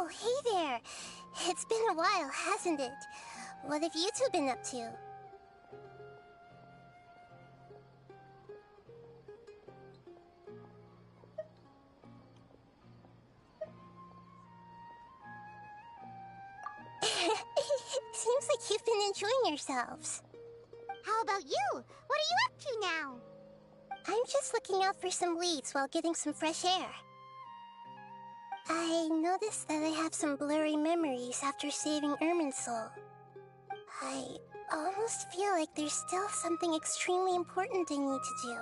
Oh, hey there! It's been a while, hasn't it? What have you two been up to? Seems like you've been enjoying yourselves. How about you? What are you up to now? I'm just looking out for some leads while getting some fresh air. I noticed that I have some blurry memories after saving Ermin's soul. I almost feel like there's still something extremely important I need to do.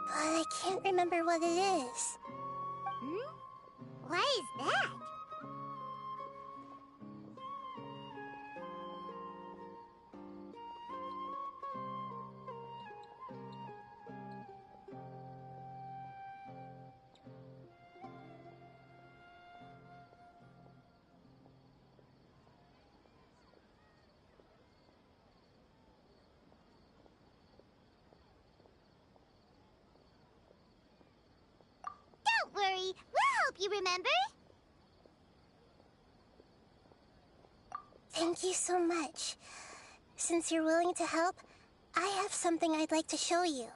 But I can't remember what it is. What is that? Don't worry, we'll help you remember. Thank you so much. Since you're willing to help, I have something I'd like to show you.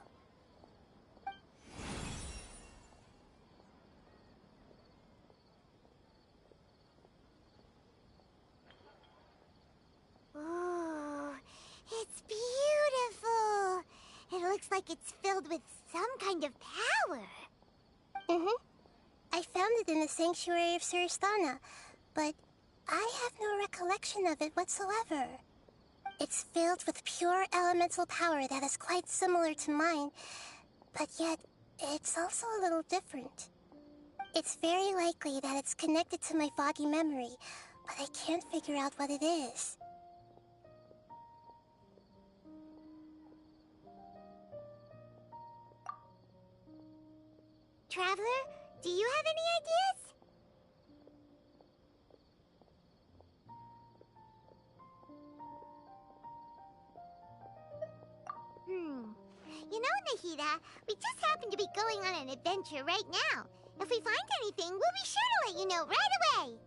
Ooh, it's beautiful. It looks like it's filled with some kind of power. I found it in the sanctuary of Suristana, but I have no recollection of it whatsoever. It's filled with pure elemental power that is quite similar to mine, but yet it's also a little different. It's very likely that it's connected to my foggy memory, but I can't figure out what it is. Traveler, do you have any ideas? You know, Nahida, we just happen to be going on an adventure right now. If we find anything, we'll be sure to let you know right away.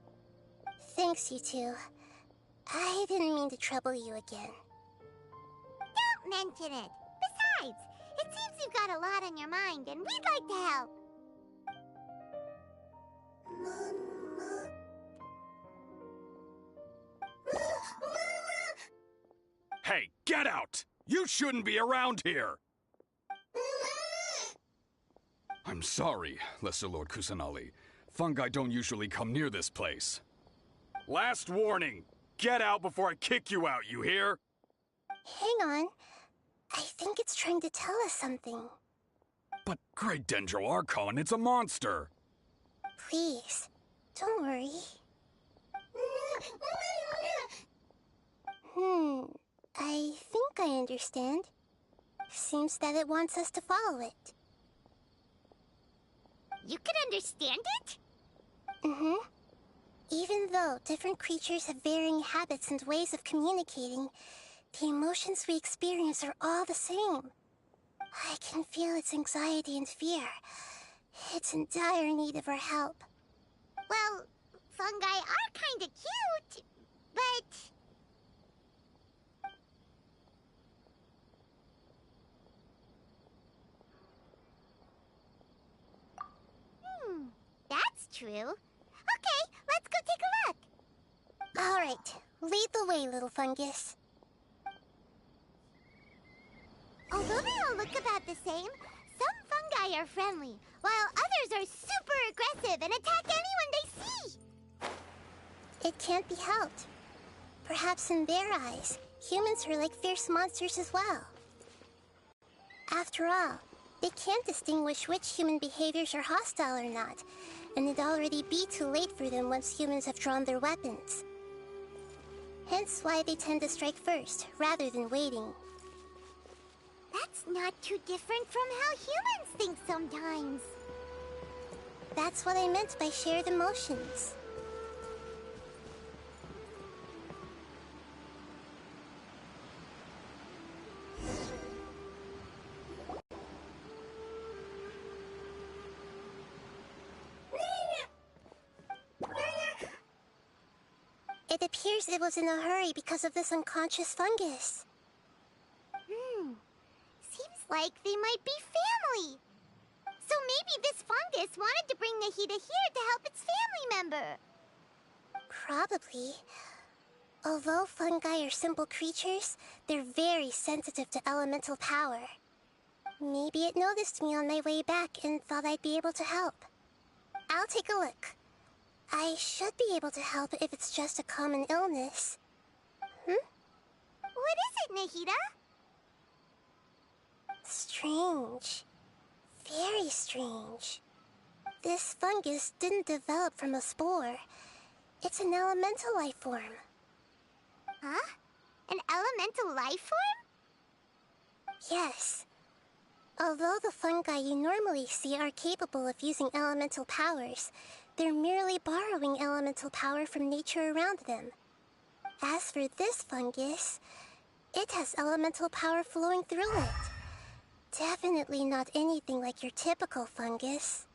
Thanks, you two. I didn't mean to trouble you again. Don't mention it. Besides, it seems you've got a lot on your mind, and we'd like to help. Hey, get out! You shouldn't be around here! I'm sorry, Lesser Lord Kusanali. Fungi don't usually come near this place. Last warning! Get out before I kick you out, you hear? Hang on. I think it's trying to tell us something. But Great Dendro Archon, it's a monster! Please, don't worry. I think I understand. Seems that it wants us to follow it. You can understand it? Even though different creatures have varying habits and ways of communicating, the emotions we experience are all the same. I can feel its anxiety and fear. It's in dire need of our help. Well, fungi are kinda cute, but... that's true. Okay, let's go take a look. All right, lead the way, little fungus. Although they all look about the same, some fungi are friendly, while others are super aggressive and attack anyone they see. It can't be helped. Perhaps in their eyes, humans are like fierce monsters as well. After all, they can't distinguish which human behaviors are hostile or not, and it'd already be too late for them once humans have drawn their weapons. Hence why they tend to strike first, rather than waiting. That's not too different from how humans think sometimes. That's what I meant by shared emotions. It appears it was in a hurry because of this unconscious fungus. Seems like they might be family. So maybe this fungus wanted to bring Nahida here to help its family member. Probably. Although fungi are simple creatures, they're very sensitive to elemental power. Maybe it noticed me on my way back and thought I'd be able to help. I'll take a look. I should be able to help if it's just a common illness. What is it, Nahida? Strange. Very strange. This fungus didn't develop from a spore. It's an elemental life form. Huh? An elemental life form? Yes. Although the fungi you normally see are capable of using elemental powers, they're merely borrowing elemental power from nature around them. As for this fungus, it has elemental power flowing through it. Definitely not anything like your typical fungus.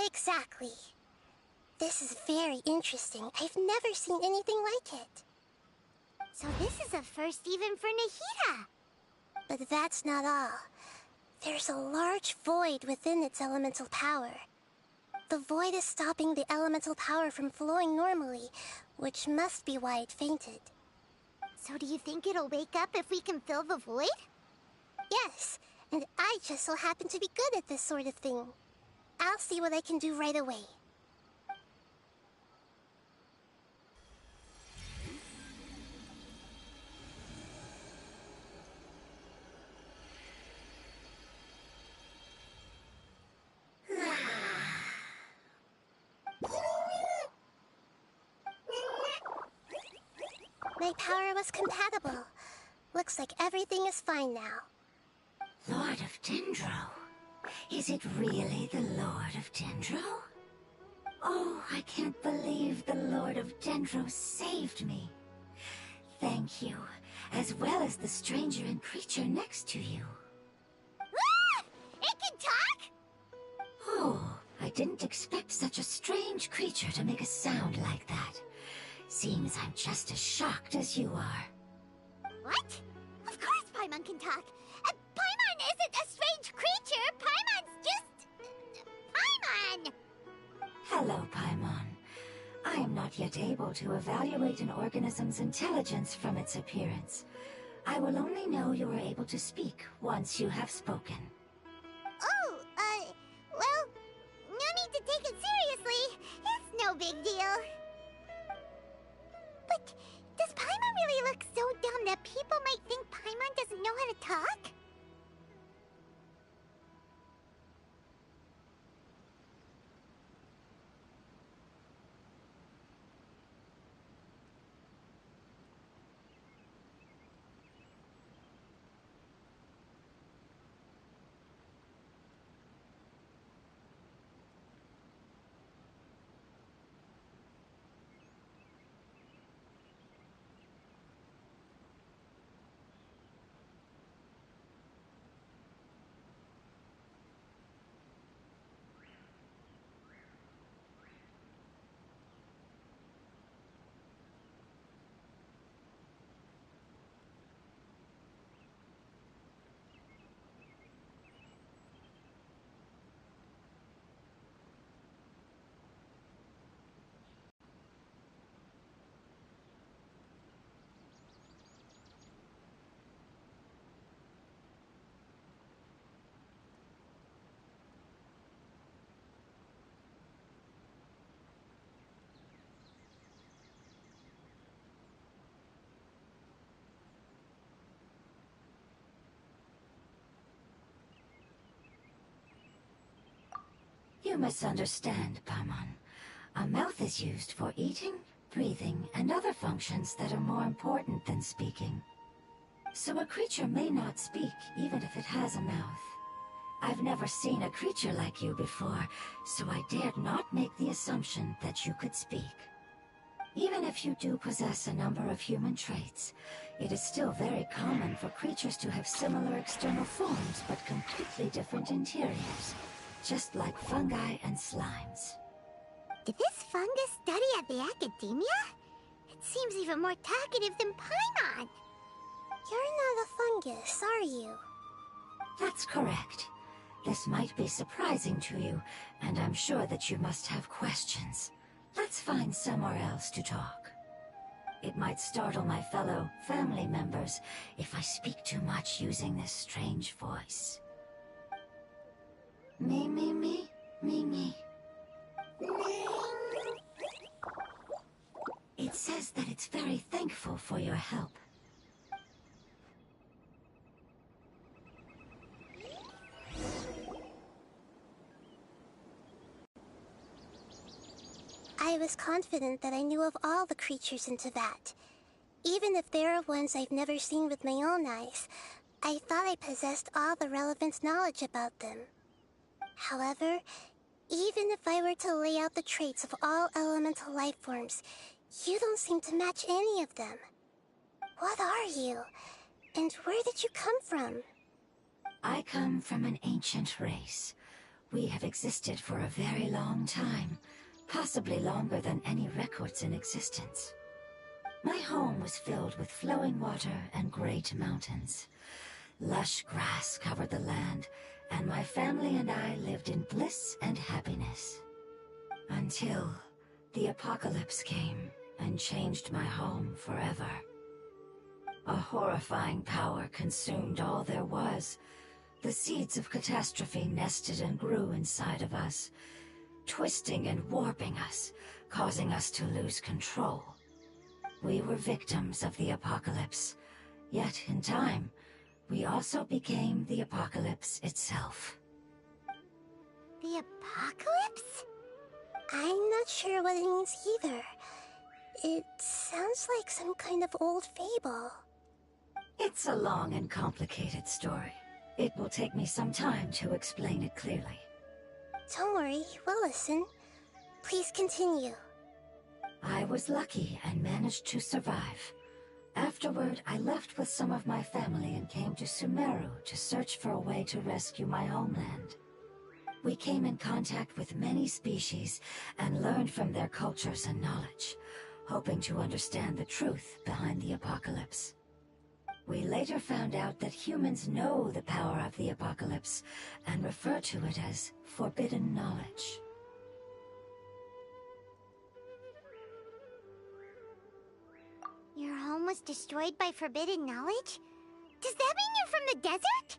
Exactly. This is very interesting. I've never seen anything like it. So this is a first even for Nahida. But that's not all. There's a large void within its elemental power. The void is stopping the elemental power from flowing normally, which must be why it fainted. So do you think it'll wake up if we can fill the void? Yes, and I just so happen to be good at this sort of thing. I'll see what I can do right away. My power was compatible. Looks like everything is fine now. Lord of Dendro? Is it really the Lord of Dendro? Oh, I can't believe the Lord of Dendro saved me. Thank you, as well as the stranger and creature next to you. Ah! It can talk? Oh, I didn't expect such a strange creature to make a sound like that. Seems I'm just as shocked as you are. What? Of course Paimon can talk. Paimon isn't a strange creature. Paimon's just... Paimon! Hello, Paimon. I am not yet able to evaluate an organism's intelligence from its appearance. I will only know you are able to speak once you have spoken. Oh, well, no need to take it seriously. It's no big deal. But does Paimon really look so dumb that people might think Paimon doesn't know how to talk? You misunderstand, Paimon. A mouth is used for eating, breathing, and other functions that are more important than speaking. So a creature may not speak even if it has a mouth. I've never seen a creature like you before, so I dared not make the assumption that you could speak. Even if you do possess a number of human traits, it is still very common for creatures to have similar external forms but completely different interiors, just like fungi and slimes. Did this fungus study at the academia? It seems even more talkative than Paimon. You're not a fungus, are you? That's correct. This might be surprising to you, and I'm sure that you must have questions. Let's find somewhere else to talk. It might startle my fellow family members if I speak too much using this strange voice. Me, me, me, me, me. It says that it's very thankful for your help. I was confident that I knew of all the creatures in Teyvat. Even if there are ones I've never seen with my own eyes, I thought I possessed all the relevant knowledge about them. However, even if I were to lay out the traits of all elemental life forms, you don't seem to match any of them. What are you? And where did you come from? I come from an ancient race. We have existed for a very long time, possibly longer than any records in existence. My home was filled with flowing water and great mountains. Lush grass covered the land, and my family and I lived in bliss and happiness. Until the apocalypse came and changed my home forever. A horrifying power consumed all there was. The seeds of catastrophe nested and grew inside of us, twisting and warping us, causing us to lose control. We were victims of the apocalypse, yet in time, we also became the apocalypse itself. The apocalypse? I'm not sure what it means either. It sounds like some kind of old fable. It's a long and complicated story. It will take me some time to explain it clearly. Don't worry, we'll listen. Please continue. I was lucky and managed to survive. Afterward, I left with some of my family and came to Sumeru to search for a way to rescue my homeland. We came in contact with many species and learned from their cultures and knowledge, hoping to understand the truth behind the apocalypse. We later found out that humans know the power of the apocalypse and refer to it as forbidden knowledge. Your home was destroyed by forbidden knowledge? Does that mean you're from the desert?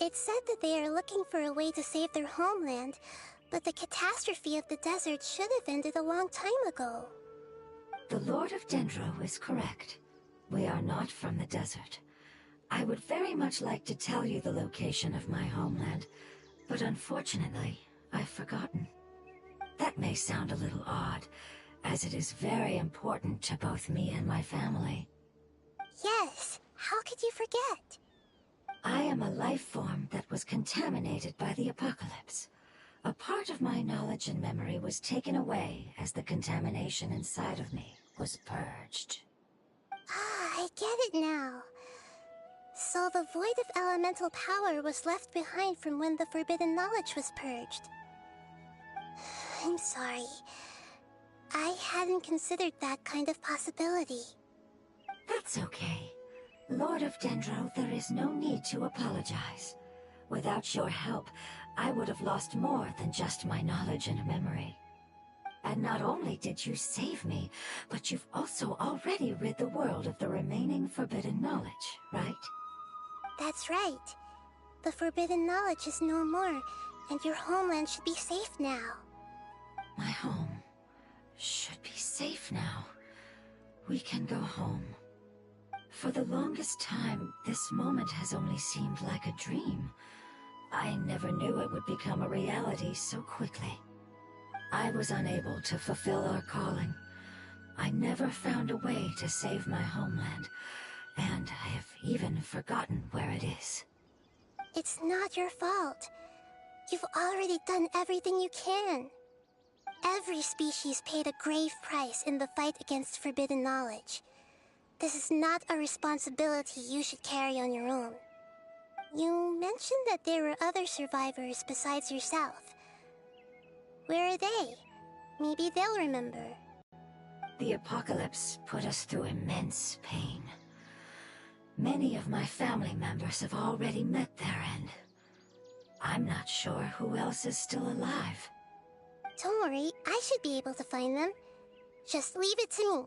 It said that they are looking for a way to save their homeland, but the catastrophe of the desert should have ended a long time ago. The Lord of Dendro is correct. We are not from the desert. I would very much like to tell you the location of my homeland, but unfortunately, I've forgotten. That may sound a little odd, as it is very important to both me and my family. Yes, how could you forget? I am a life form that was contaminated by the apocalypse. A part of my knowledge and memory was taken away as the contamination inside of me was purged. Ah, I get it now. So the void of elemental power was left behind from when the forbidden knowledge was purged. I'm sorry. I hadn't considered that kind of possibility. That's okay. Lord of Dendro, there is no need to apologize. Without your help, I would have lost more than just my knowledge and memory. And not only did you save me, but you've also already rid the world of the remaining forbidden knowledge, right? That's right. The forbidden knowledge is no more, and your homeland should be safe now. My home should be safe now. We can go home. For the longest time, this moment has only seemed like a dream. I never knew it would become a reality so quickly. I was unable to fulfill our calling. I never found a way to save my homeland, and I have even forgotten where it is. It's not your fault. You've already done everything you can. Every species paid a grave price in the fight against forbidden knowledge. This is not a responsibility you should carry on your own. You mentioned that there were other survivors besides yourself. Where are they? Maybe they'll remember. The apocalypse put us through immense pain. Many of my family members have already met their end. I'm not sure who else is still alive. Don't worry, I should be able to find them. Just leave it to me.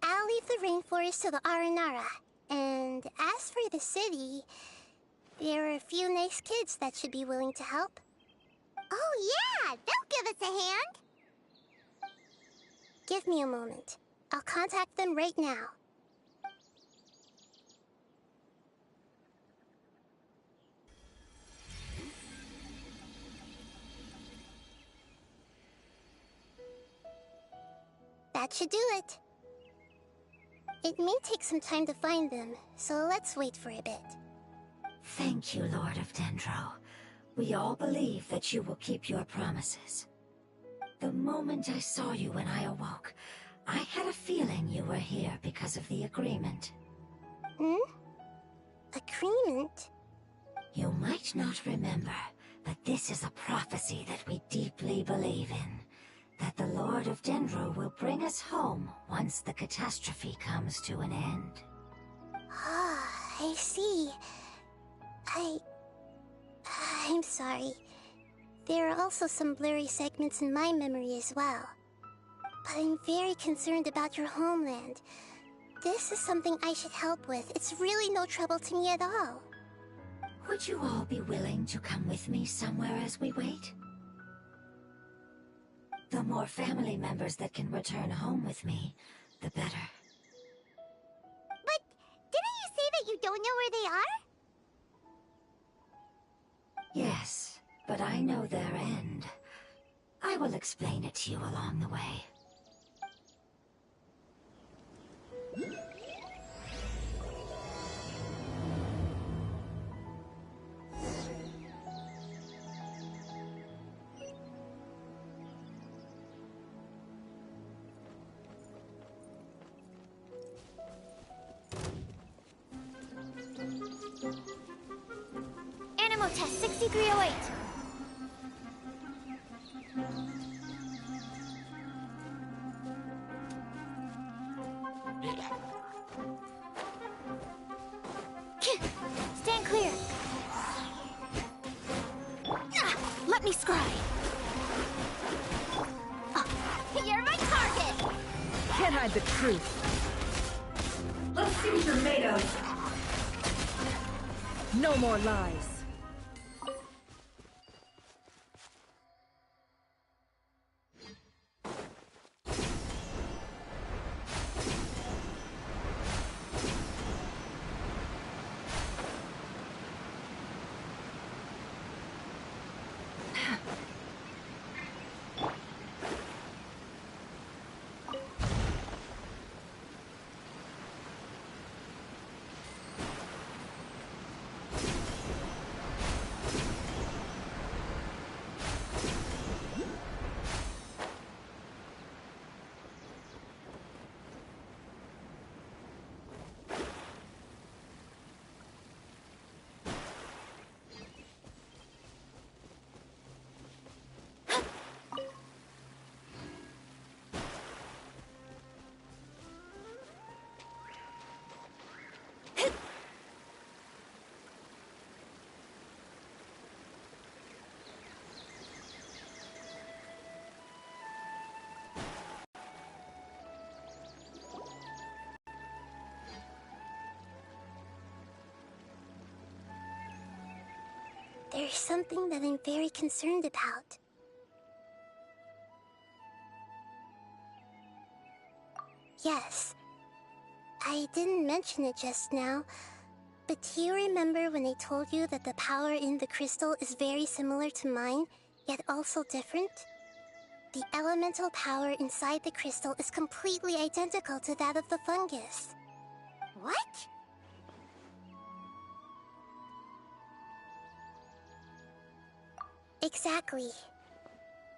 I'll leave the rainforest to the Aranara. And as for the city, there are a few nice kids that should be willing to help. Oh yeah, they'll give us a hand. Give me a moment. I'll contact them right now. That should do it. It may take some time to find them, so let's wait for a bit. Thank you, Lord of Dendro. We all believe that you will keep your promises. The moment I saw you when I awoke, I had a feeling you were here because of the agreement. Agreement? You might not remember, but this is a prophecy that we deeply believe in. That the Lord of Dendro will bring us home once the catastrophe comes to an end. Ah, I see. I'm sorry. There are also some blurry segments in my memory as well. But I'm very concerned about your homeland. This is something I should help with. It's really no trouble to me at all. Would you all be willing to come with me somewhere as we wait? The more family members that can return home with me, the better. But didn't you say that you don't know where they are? Yes, but I know their end. I will explain it to you along the way. Animal test 6308. Stand clear. Let me scry. You're my target. Can't hide the truth. Let's see what you're made of. No more lies. There's something that I'm very concerned about. Yes. I didn't mention it just now, but do you remember when I told you that the power in the crystal is very similar to mine, yet also different? The elemental power inside the crystal is completely identical to that of the fungus. What? Exactly.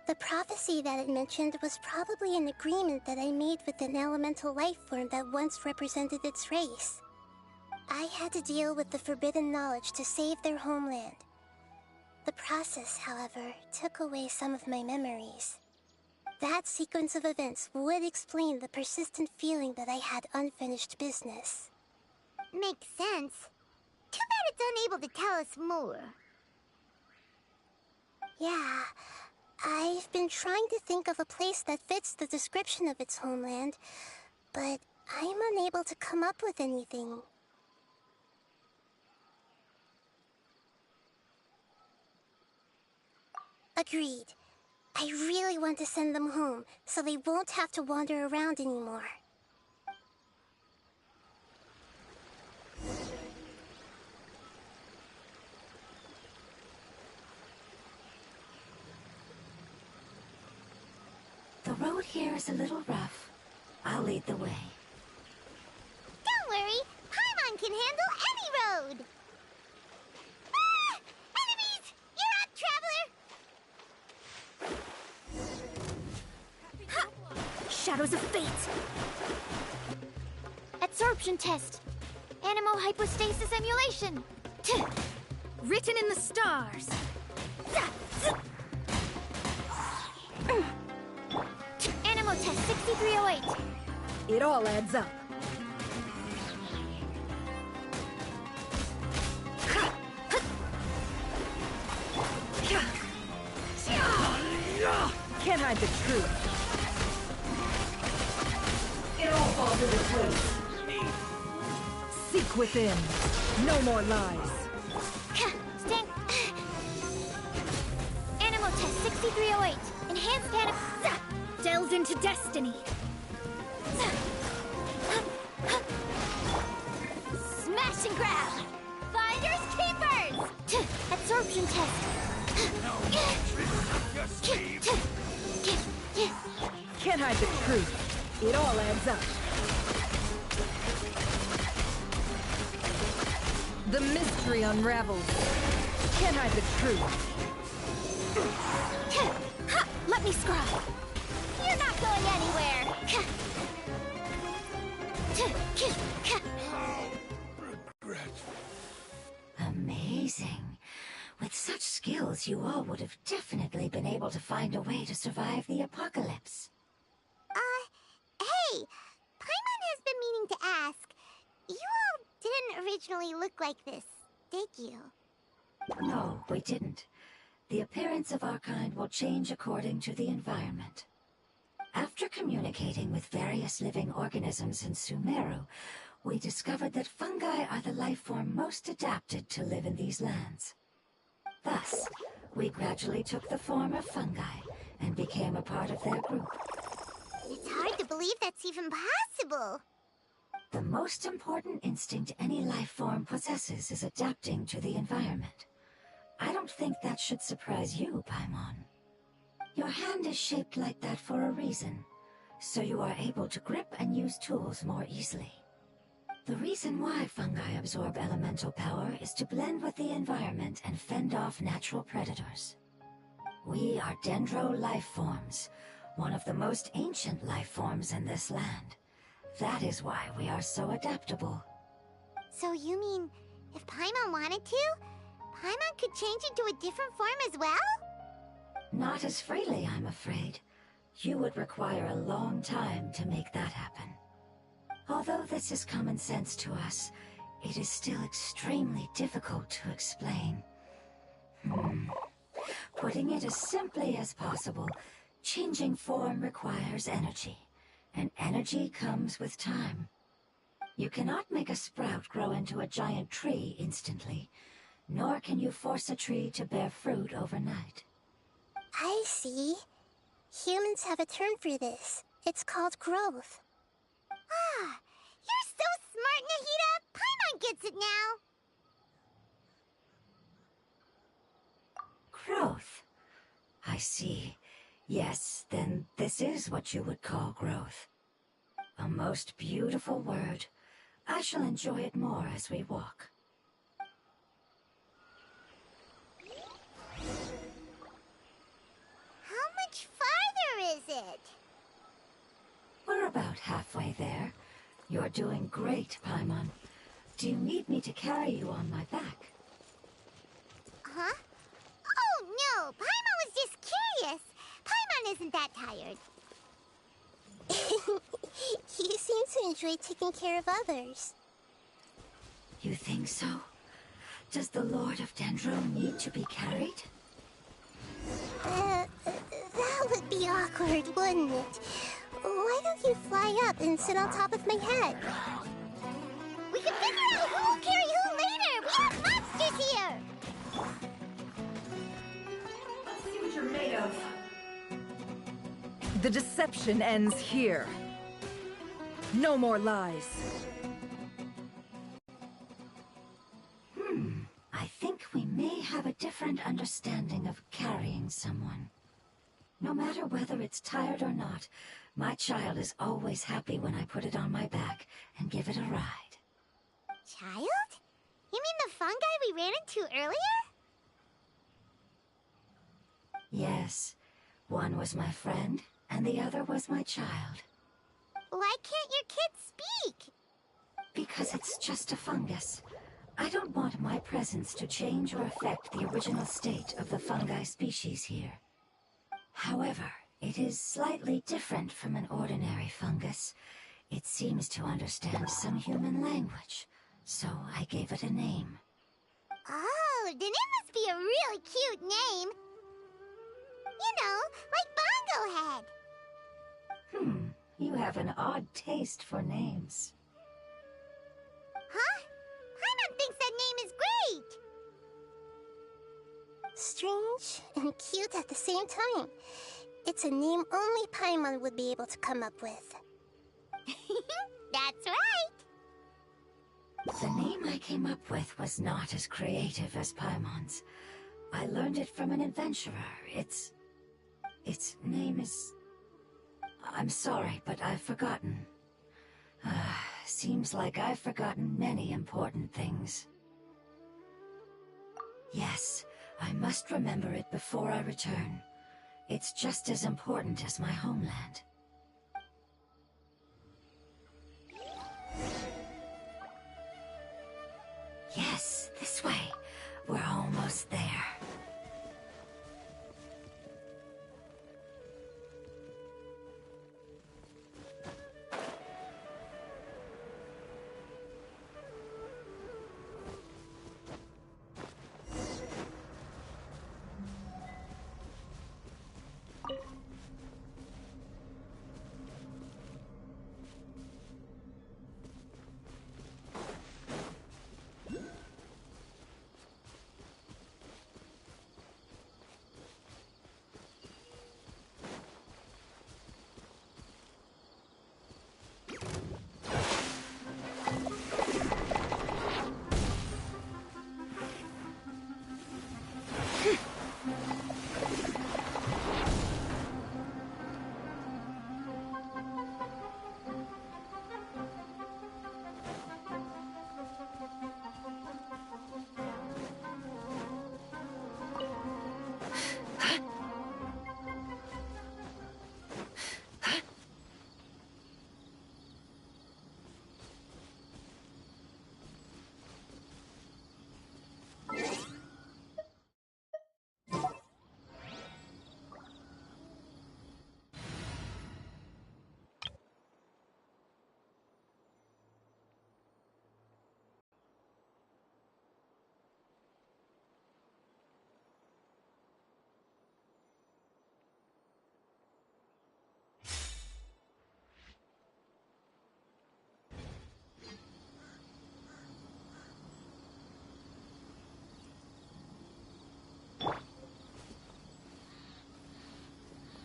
The prophecy that it mentioned was probably an agreement that I made with an elemental life form that once represented its race. I had to deal with the forbidden knowledge to save their homeland. The process, however, took away some of my memories. That sequence of events would explain the persistent feeling that I had unfinished business. Makes sense. Too bad it's unable to tell us more. Yeah, I've been trying to think of a place that fits the description of its homeland, but I'm unable to come up with anything. Agreed. I really want to send them home, so they won't have to wander around anymore. The road here is a little rough. I'll lead the way. Don't worry, Paimon can handle any road! Ah! Enemies! You're up, traveler! Shadows of fate! Absorption test! Animal hypostasis emulation! Written in the stars! Animal test 6308! It all adds up. Can't hide the truth. It all falls into place. Seek within. No more lies. Stank! Animal test 6308! Enhanced animal... Delves into destiny! Smash and grab! Finders keepers! Absorption test! Can't hide the truth. It all adds up. The mystery unravels. Can't hide the truth. Let me scry! You're not going anywhere! Amazing. With such skills, you all would have definitely been able to find a way to survive the apocalypse. Hey! Paimon has been meaning to ask. You all didn't originally look like this, did you? No, we didn't. The appearance of our kind will change according to the environment. After communicating with various living organisms in Sumeru, we discovered that fungi are the life form most adapted to live in these lands. Thus, we gradually took the form of fungi and became a part of their group. It's hard to believe that's even possible. The most important instinct any life form possesses is adapting to the environment. I don't think that should surprise you, Paimon. Your hand is shaped like that for a reason, so you are able to grip and use tools more easily. The reason why fungi absorb elemental power is to blend with the environment and fend off natural predators. We are Dendro life forms, one of the most ancient life forms in this land. That is why we are so adaptable. So you mean, if Paimon wanted to, Paimon could change into a different form as well? Not as freely, I'm afraid. You would require a long time to make that happen. Although this is common sense to us, it is still extremely difficult to explain. Putting it as simply as possible, changing form requires energy, and energy comes with time. You cannot make a sprout grow into a giant tree instantly, nor can you force a tree to bear fruit overnight. I see. Humans have a term for this. It's called growth. Ah, you're so smart, Nahida! Paimon gets it now! Growth. I see. Yes, then this is what you would call growth. A most beautiful word. I shall enjoy it more as we walk. How much farther is it? We're about halfway there. You're doing great, Paimon. Do you need me to carry you on my back? Huh? Oh, no! Paimon was just curious. Paimon isn't that tired. You seem to enjoy taking care of others. You think so? Does the Lord of Dendro need to be carried? That would be awkward, wouldn't it? Why don't you fly up and sit on top of my head? We can figure out who will carry who later! We have monsters here! Let's see what you're made of. The deception ends here. No more lies. I think we may have a different understanding of carrying someone. No matter whether it's tired or not, my child is always happy when I put it on my back and give it a ride. Child? You mean the fungi we ran into earlier? Yes, one was my friend, and the other was my child. Why can't your kid speak? Because it's just a fungus. I don't want my presence to change or affect the original state of the fungi species here. However, it is slightly different from an ordinary fungus. It seems to understand some human language, so I gave it a name. Oh, then it must be a really cute name. You know, like Bongo Head. You have an odd taste for names. Huh? Paimon thinks that name is great. Strange and cute at the same time. It's a name only Paimon would be able to come up with. That's right. The name I came up with was not as creative as Paimon's. I learned it from an adventurer. Its name is... I'm sorry, but I've forgotten. Seems like I've forgotten many important things. Yes, I must remember it before I return. It's just as important as my homeland. Yes, this way. We're almost there.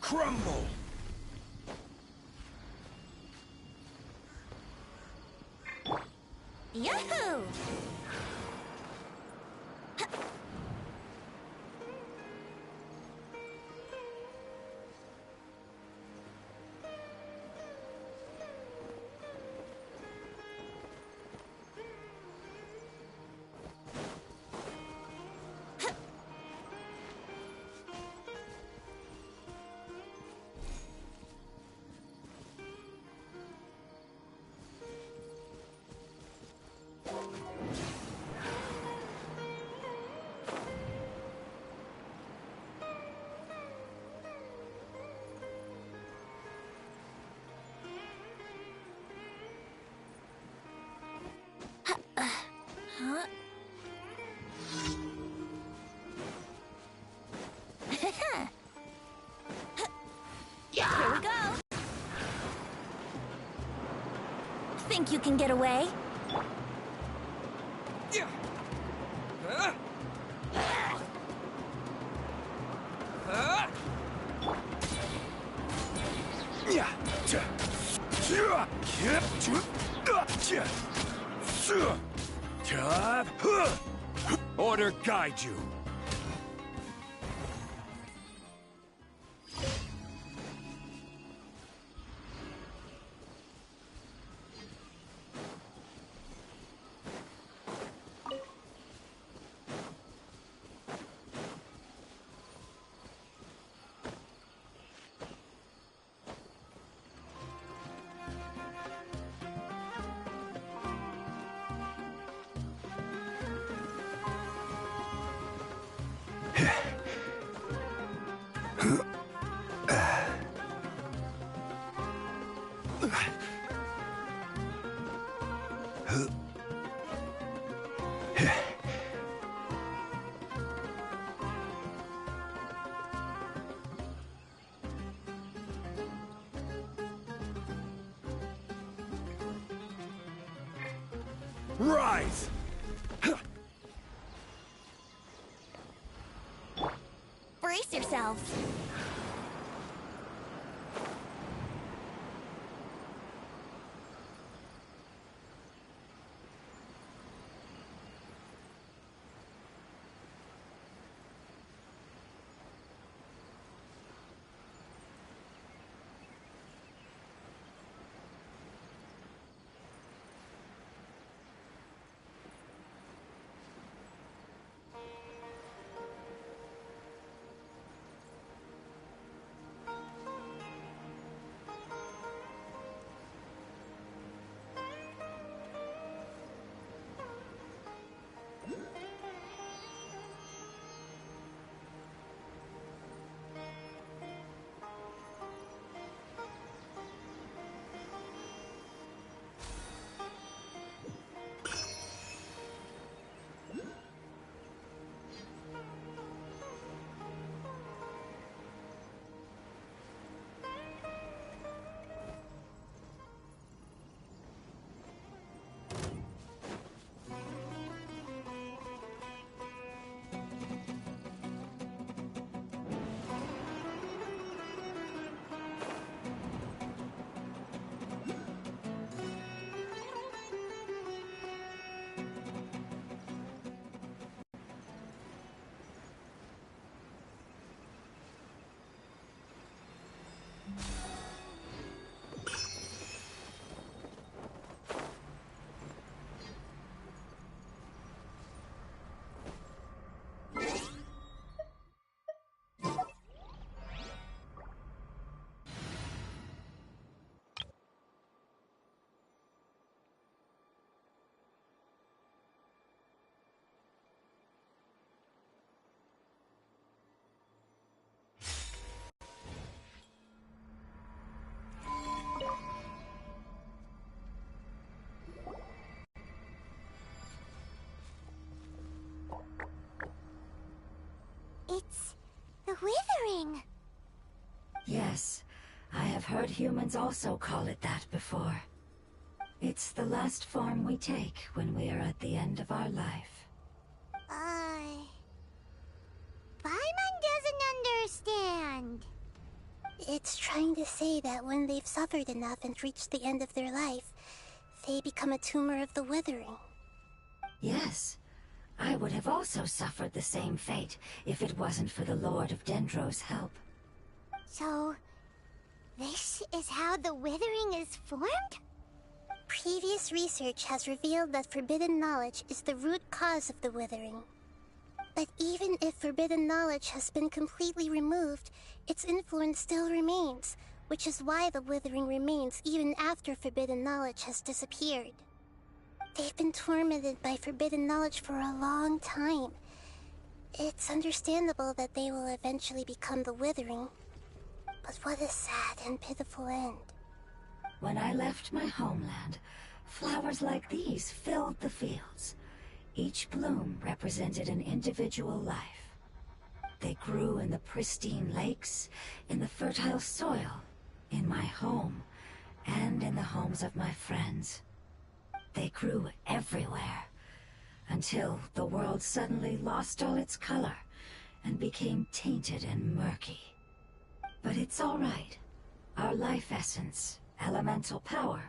Crumble! Yahoo! think you can get away? Order guide you. Rise! Brace yourselves. It's the Withering. Yes, I have heard humans also call it that before. It's the last form we take when we are at the end of our life. Paimon doesn't understand. It's trying to say that when they've suffered enough and reached the end of their life, they become a tumor of the Withering. Yes, I would have also suffered the same fate if it wasn't for the Lord of Dendro's help. So, this is how the Withering is formed? Previous research has revealed that forbidden knowledge is the root cause of the Withering. But even if forbidden knowledge has been completely removed, its influence still remains, which is why the Withering remains even after forbidden knowledge has disappeared. They've been tormented by forbidden knowledge for a long time. It's understandable that they will eventually become the Withering. But what a sad and pitiful end. When I left my homeland, flowers like these filled the fields. Each bloom represented an individual life. They grew in the pristine lakes, in the fertile soil, in my home, and in the homes of my friends. They grew everywhere, until the world suddenly lost all its color and became tainted and murky. But it's all right. Our life essence, elemental power,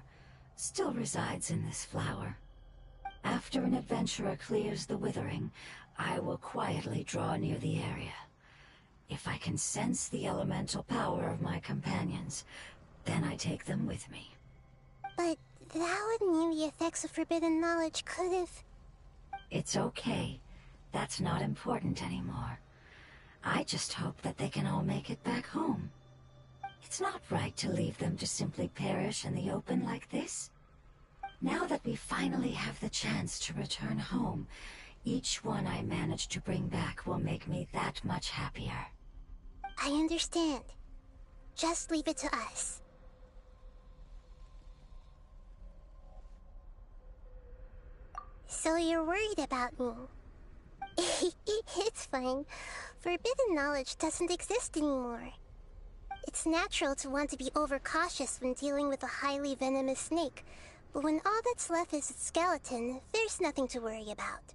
still resides in this flower. After an adventurer clears the withering, I will quietly draw near the area. If I can sense the elemental power of my companions, then I take them with me. But that would mean the effects of forbidden knowledge could have... It's okay. That's not important anymore. I just hope that they can all make it back home. It's not right to leave them to simply perish in the open like this. Now that we finally have the chance to return home, each one I manage to bring back will make me that much happier. I understand. Just leave it to us. So you're worried about me? It's fine. Forbidden knowledge doesn't exist anymore. It's natural to want to be overcautious when dealing with a highly venomous snake, but when all that's left is its skeleton, there's nothing to worry about.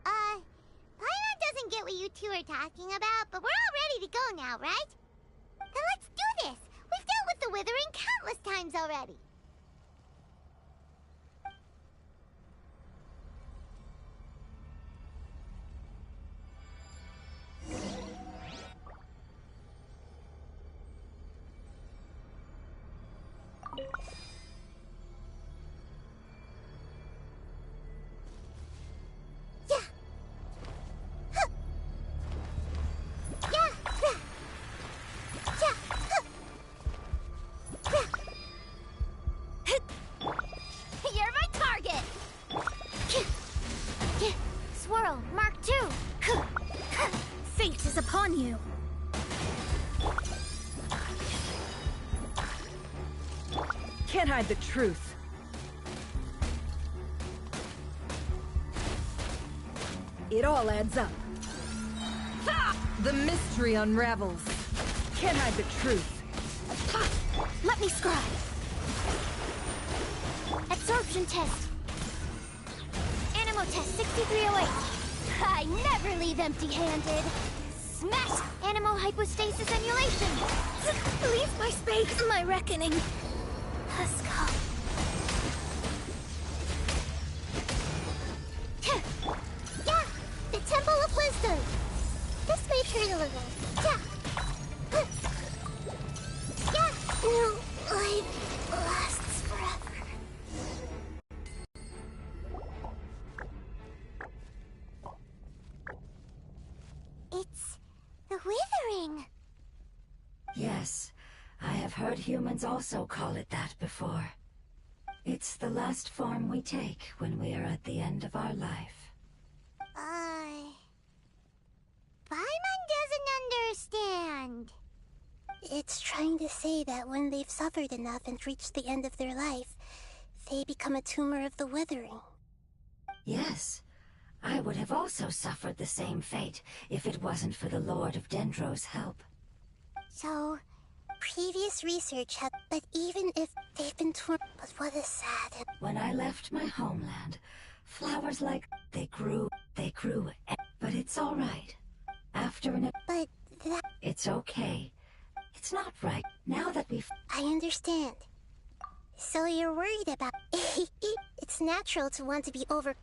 Paimon doesn't get what you two are talking about, but we're all ready to go now, right? Then let's do this! We've dealt with the Withering countless times already! Upon you. Can't hide the truth. It all adds up. The mystery unravels. Can't hide the truth. Let me scribe. Absorption test. Animo test 6308. I never leave empty-handed. Smash! Animo hypostasis annulation! Leave my space! My reckoning! Let's go. Yeah! The Temple of Wisdom! This may hurt a little. Yeah! Yeah! No, life lasts forever. It's... the Withering! Yes, I have heard humans also call it that before. It's the last form we take when we are at the end of our life. Paimon doesn't understand. It's trying to say that when they've suffered enough and reached the end of their life, they become a tumor of the Withering. Yes, I would have also suffered the same fate if it wasn't for the Lord of Dendro's help. So... previous research had... but even if they've been torn... But what is sad... When I left my homeland, flowers like... they grew... But it's all right. After an... But that... It's okay. It's not right. Now that we've... I understand. So you're worried about... It's natural to want to be over...